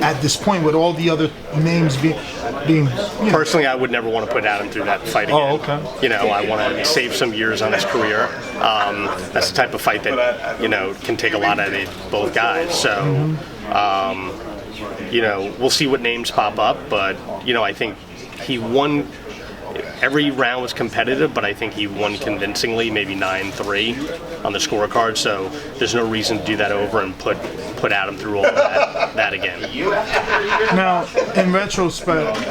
at this point with all the other names being Personally, I would never want to put Adam through that fight again. Oh, okay. You know, I want to save some years on his career. That's the type of fight that, you know, can take a lot out of both guys. So, you know, we'll see what names pop up, but, you know, I think he won. Every round was competitive, but I think he won convincingly, maybe 9-3 on the scorecard. So there's no reason to do that over and put Adam through all of that again. Now, in retrospect,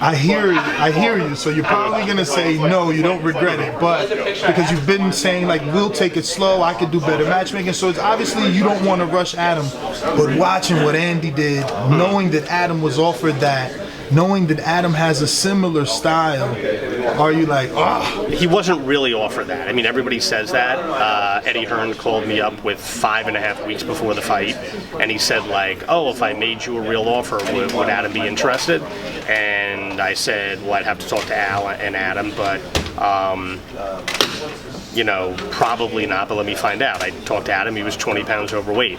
I hear you. So you're probably gonna say no, you don't regret it, but because you've been saying like we'll take it slow, I could do better matchmaking. So it's obviously you don't want to rush Adam, but watching what Andy did, knowing that Adam was offered that. Knowing that Adam has a similar style, are you like, oh? He wasn't really offered that. I mean, everybody says that. Eddie Hearn called me up with 5.5 weeks before the fight, and he said, like, oh, if I made you a real offer, would Adam be interested? And I said, well, I'd have to talk to Al and Adam, but, you know, probably not, but let me find out. I talked to Adam, he was 20 pounds overweight,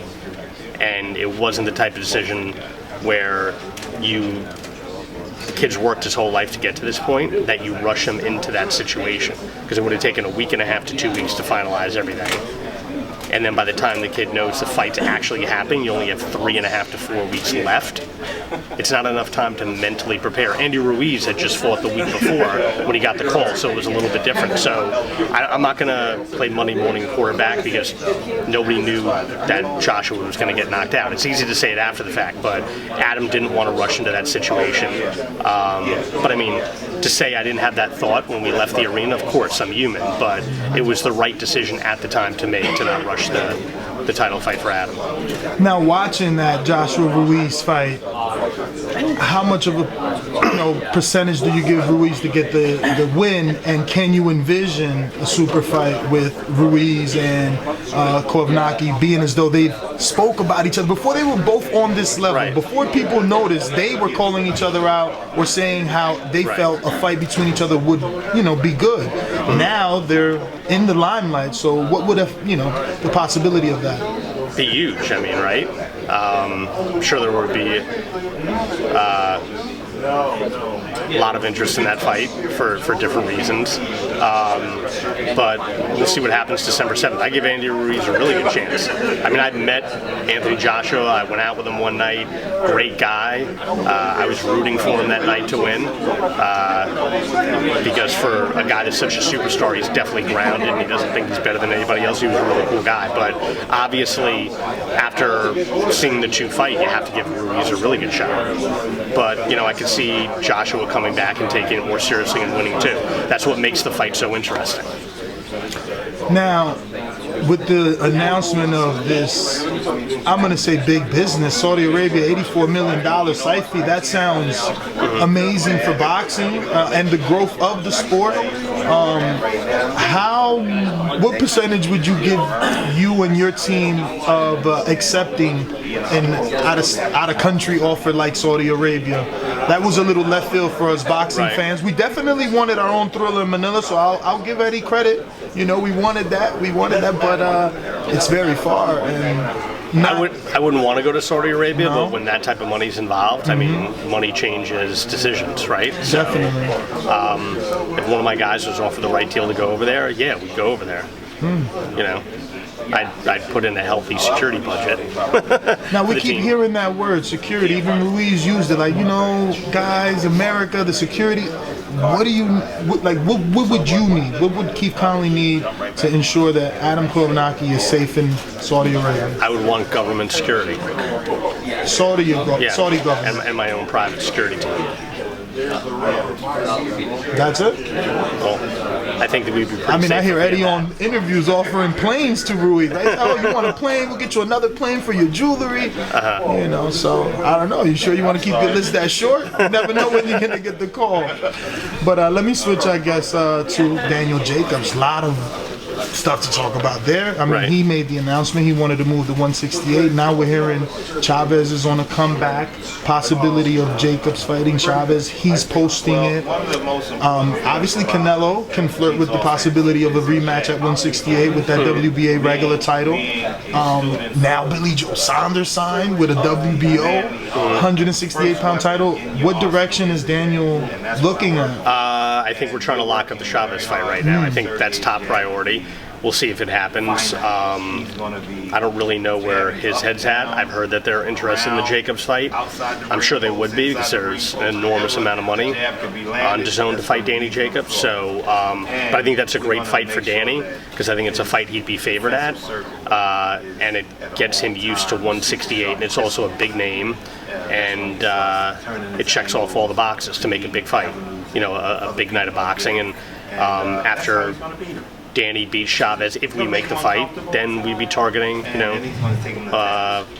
and it wasn't the type of decision where the kid's worked his whole life to get to this point, that you rush him into that situation. Because it would have taken a week and a half to 2 weeks to finalize everything. And then by the time the kid knows the fight's actually happening, you only have 3.5 to 4 weeks left. It's not enough time to mentally prepare. Andy Ruiz had just fought the week before when he got the call, so it was a little bit different. So I'm not going to play Monday morning quarterback because nobody knew that Joshua was going to get knocked out. It's easy to say it after the fact, but Adam didn't want to rush into that situation. But I mean, to say I didn't have that thought when we left the arena, of course, I'm human, but it was the right decision at the time to make to not rush the title fight for Adam. Now, watching that Joshua Ruiz fight, how much of a percentage do you give Ruiz to get the win, and can you envision a super fight with Ruiz and Kownacki being as though they spoke about each other before they were both on this level, right. Before people noticed, they were calling each other out or saying how they felt a fight between each other would, be good. Now they're in the limelight, so what would the possibility of that? Be huge, I mean, right? I'm sure there would be a lot of interest in that fight for different reasons. But we'll see what happens December 7th. I give Andy Ruiz a really good chance. I mean, I've met Anthony Joshua. I went out with him one night. Great guy. I was rooting for him that night to win because for a guy that's such a superstar, he's definitely grounded and he doesn't think he's better than anybody else. He was a really cool guy. But obviously, after seeing the two fight, you have to give Ruiz a really good shot. But, I could see Joshua coming back and taking it more seriously and winning too. That's what makes the fight so interesting. Now, with the announcement of this, I'm going to say big business, Saudi Arabia, $84 million site fee, that sounds amazing for boxing and the growth of the sport. What percentage would you give you and your team of accepting an out-of-country offer like Saudi Arabia? That was a little left field for us boxing fans. We definitely wanted our own Thriller in Manila, so I'll give Eddie credit. We wanted that, but it's very far. And I wouldn't want to go to Saudi Arabia, but when that type of money's involved, I mean, money changes decisions, right? So, definitely. If one of my guys was offered the right deal to go over there, yeah, we'd go over there. I'd put in a healthy security budget. Now we keep hearing that word, security. Even Ruiz used it, guys, America, the security. What would you need? What would Keith Conley need to ensure that Adam Kownacki is safe in Saudi Arabia? I would want government security. Saudi government. And my own private security team. That's it? Well, I think that we'd be pretty safe. I hear Eddie on interviews offering planes to Ruiz. Like, oh, you want a plane? We'll get you another plane for your jewelry. So I don't know. You sure you want to keep your list that short? You never know when you're going to get the call. But let me switch, I guess, to Daniel Jacobs. A lot of stuff to talk about there. He made the announcement he wanted to move to 168. Now we're hearing Chavez is on a comeback. Possibility of Jacobs fighting Chavez. He's posting it. Obviously, Canelo can flirt with the possibility of a rematch at 168 with that WBA regular title. Now Billy Joe Saunders signed with a WBO 168-pound title. What direction is Daniel looking at? I think we're trying to lock up the Chavez fight right now. I think that's top priority. We'll see if it happens. I don't really know where his head's at. I've heard that they're interested in the Jacobs fight. I'm sure they would be because there's an enormous amount of money on Dazn to fight Danny Jacobs. So, but I think that's a great fight for Danny because I think it's a fight he'd be favored at, and it gets him used to 168, and it's also a big name, and it checks off all the boxes to make a big fight. You know, a big night of boxing, and after Danny beats Chavez, if we make the fight, then we'd be targeting, you know,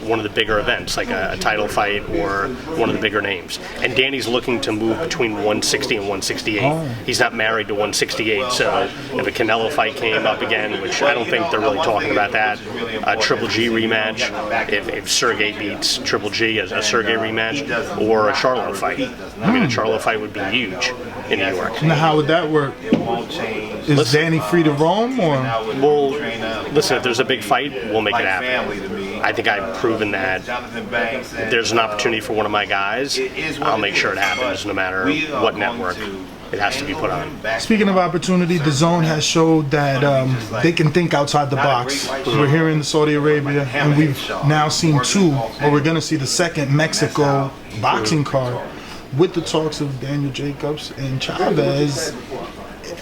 one of the bigger events, like a title fight or one of the bigger names. And Danny's looking to move between 160 and 168. He's not married to 168, so if a Canelo fight came up again, which I don't think they're really talking about that, a Triple G rematch, if Sergey beats Triple G, a Sergey rematch, or a Charlo fight. I mean, a Charlo fight would be huge in New York. Now, how would that work? Is Danny free to roam, or? Well, listen, if there's a big fight, we'll make it happen. I think I've proven that if there's an opportunity for one of my guys, I'll make sure it happens no matter what network it has to be put on. Speaking of opportunity, DAZN has showed that they can think outside the box. We're here in Saudi Arabia, and we've now seen two, or we're going to see the second Mexico boxing card with the talks of Daniel Jacobs and Chavez.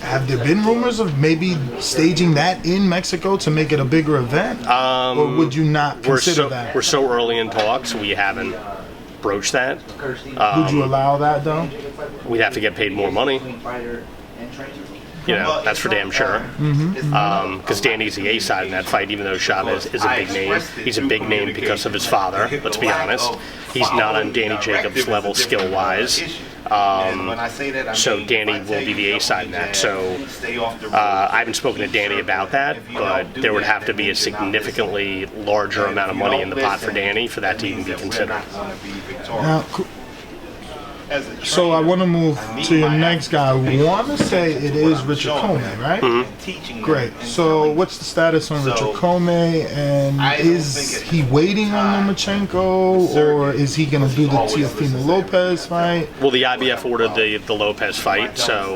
Have there been rumors of maybe staging that in Mexico to make it a bigger event? Or would you not consider that? We're so early in talks, we haven't broached that. Would you allow that, though? We'd have to get paid more money. You know, that's for damn sure. Because Danny's the A side in that fight, even though Chavez is a big name. He's a big name because of his father, let's be honest. He's not on Danny Jacobs' level skill-wise. So Danny will be the A side in that. So I haven't spoken to Danny about that, but there would have to be a significantly larger amount of money in the pot for Danny for that to even be considered. Now, so I want to move to your next guy. I want to say it is Richard Comey, right? Great. So what's the status on Richard Comey, and is he waiting on Lomachenko, or is he going to do the Teofimo Lopez fight? Well, the IBF ordered the Lopez fight, so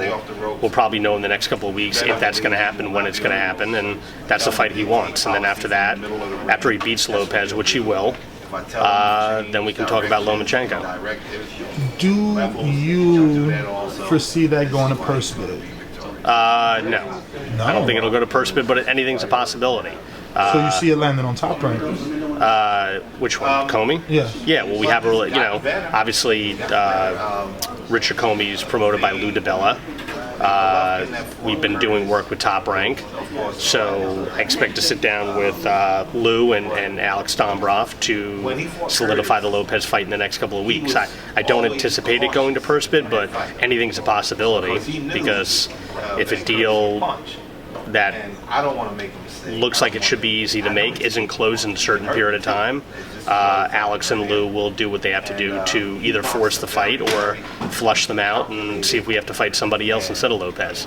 we'll probably know in the next couple of weeks if that's going to happen, when it's going to happen, and that's the fight he wants. And then after that, after he beats Lopez, which he will, then we can talk about Lomachenko. Do you foresee that going to purse bid? No. I don't think it'll go to purse bid, but anything's a possibility. So you see it landing on Top Rank? Which one? Comey? Yeah. Yeah, well, we have a, you know, obviously Richard Comey is promoted by Lou DiBella. We've been doing work with Top Rank, so I expect to sit down with Lou and Alex Dombrov to solidify the Lopez fight in the next couple of weeks. I don't anticipate it going to purse bid, but anything's a possibility, because if a deal that looks like it should be easy to make isn't closed in a certain period of time, Alex and Lou will do what they have to do to either force the fight or flush them out and see if we have to fight somebody else instead of Lopez.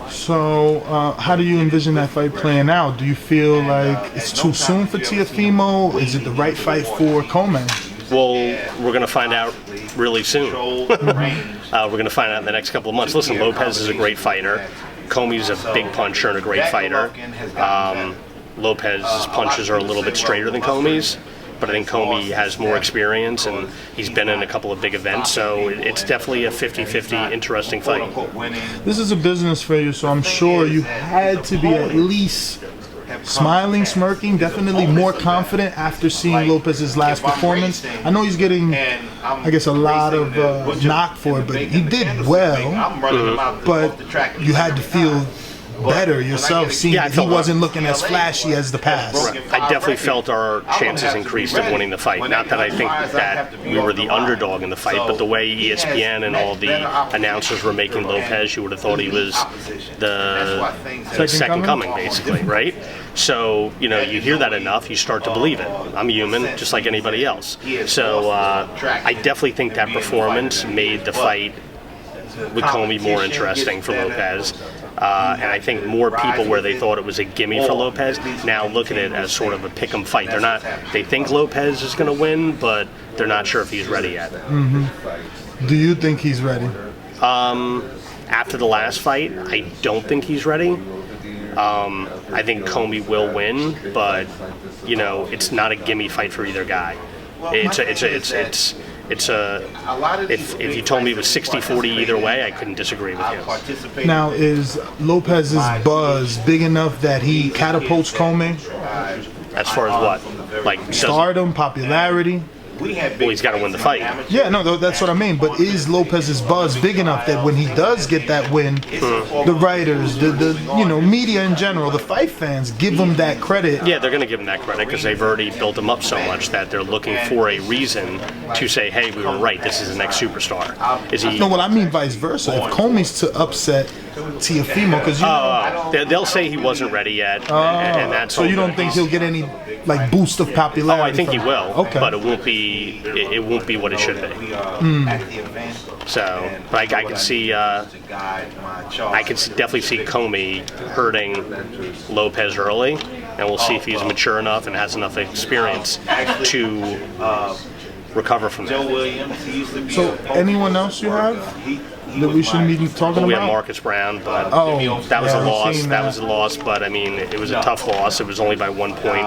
So how do you envision that fight playing out? Do you feel like it's too soon for Teofimo? Is it the right fight for Comey? Well, we're going to find out really soon. We're going to find out in the next couple of months. Listen, Lopez is a great fighter. Comey's a big puncher and a great fighter. Lopez's punches are a little bit straighter than Comey's, but I think Comey has more experience and he's been in a couple of big events, so it's definitely a 50-50 interesting fight. This is a business for you, so I'm sure you had to be at least smiling, smirking, definitely more confident after seeing Lopez's last performance. I know he's getting, I guess, a lot of knock for it, but he did well. But you had to feel better yourself, seeing that he wasn't looking as flashy as the past. I definitely felt our chances increased of winning the fight. Not that I think that we were the underdog in the fight, but the way ESPN and all the announcers were making Lopez, you would have thought he was the second coming, basically, right? So, you know, you hear that enough, you start to believe it. I'm human, just like anybody else. So I definitely think that performance made the fight with Comey more interesting for Lopez. And I think more people where they thought it was a gimme for Lopez now look at it as sort of a pick 'em fight. They think Lopez is going to win, but they're not sure if he's ready yet. Do you think he's ready? After the last fight, I don't think he's ready. I think Comey will win, but it's not a gimme fight for either guy. If you told me it was 60-40 either way, I couldn't disagree with you. Now, is Lopez's buzz big enough that he catapults Comey? As far as what? Like Stardom, popularity? Well, he's got to win the fight. Yeah, no, that's what I mean. But is Lopez's buzz big enough that when he does get that win, the writers, the media in general, the fight fans give him that credit? Yeah, they're going to give him that credit because they've already built him up so much that they're looking for a reason to say, hey, we were right. This is the next superstar. Is he? No, well, I mean vice versa. If Comey's to upset Teofimo, because they'll say he wasn't ready yet, and that's so you don't think he'll get any boost of popularity? Oh, I think he will. Okay, but it won't be what it should be. So, but I could see, definitely see Comey hurting Lopez early, and we'll see if he's mature enough and has enough experience to recover from that. So, anyone else you have that we shouldn't be talking about? We have Marcus Brown, but that was a loss. That was a loss, but I mean, it was a tough loss. It was only by 1 point.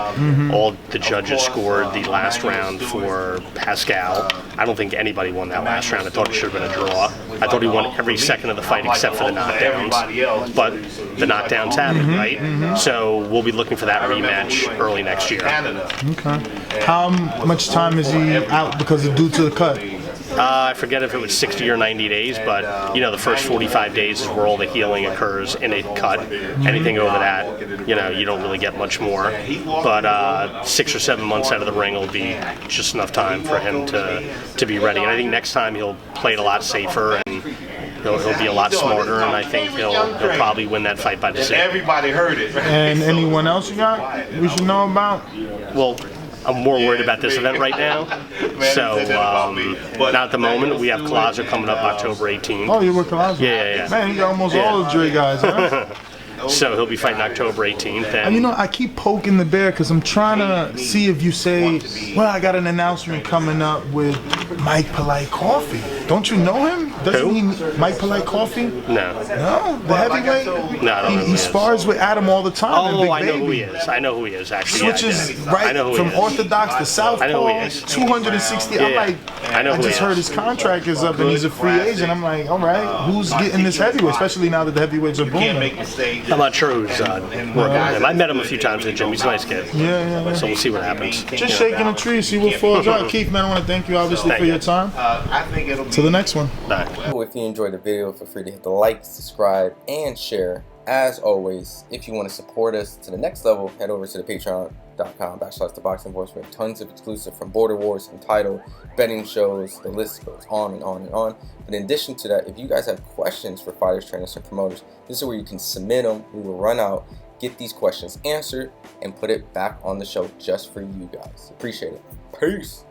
All the judges scored the last round for Pascal. I don't think anybody won that last round. I thought it should have been a draw. I thought he won every second of the fight except for the knockdowns. But the knockdowns happened, right? So we'll be looking for that rematch early next year. Okay. How much time is he out due to the cut? I forget if it was 60 or 90 days, but the first 45 days is where all the healing occurs in a cut. Anything over that, you don't really get much more. But 6 or 7 months out of the ring will be just enough time for him to be ready. And I think next time he'll play it a lot safer and he'll be a lot smarter. And I think he'll probably win that fight by decision. Everybody heard it. And anyone else you got we should know about? Well, I'm more worried about this event right now. So, not at the moment. We have Collazo coming up October 18th. Oh, you're with Collazo? Yeah. Man, you got almost all the Dre guys, huh? So he'll be fighting October 18th. And I keep poking the bear because I'm trying to see if you say, well, I got an announcement coming up with Mike Polite Coffee. Don't you know him? Doesn't he Mike Polite Coffee? No. No? The heavyweight? No, I don't know. He spars with Adam all the time. Oh, I know who he is. I know who he is, actually. Switches from orthodox to southpaw. I know who he is. 260. Yeah, I'm like, I just heard his contract is up and he's a free agent. I'm like, all right, who's getting this heavyweight? Especially now that the heavyweights are booming. I'm not sure who's working with him. I met him a few times at the gym. He's a nice kid. Yeah. So we'll see what happens. Just shaking a tree, see what falls out. Keith, man, I want to thank you obviously for your time. To the next one. If you enjoyed the video, feel free to hit the like, subscribe, and share. As always, if you want to support us to the next level, head over to the patreon.com/ThaBoxingVoice. We have tons of exclusive from Border Wars, Entitled, betting shows, the list goes on and on and on. But in addition to that, if you guys have questions for fighters, trainers, and promoters, this is where you can submit them. We will run out, get these questions answered, and put it back on the show just for you guys. Appreciate it. Peace.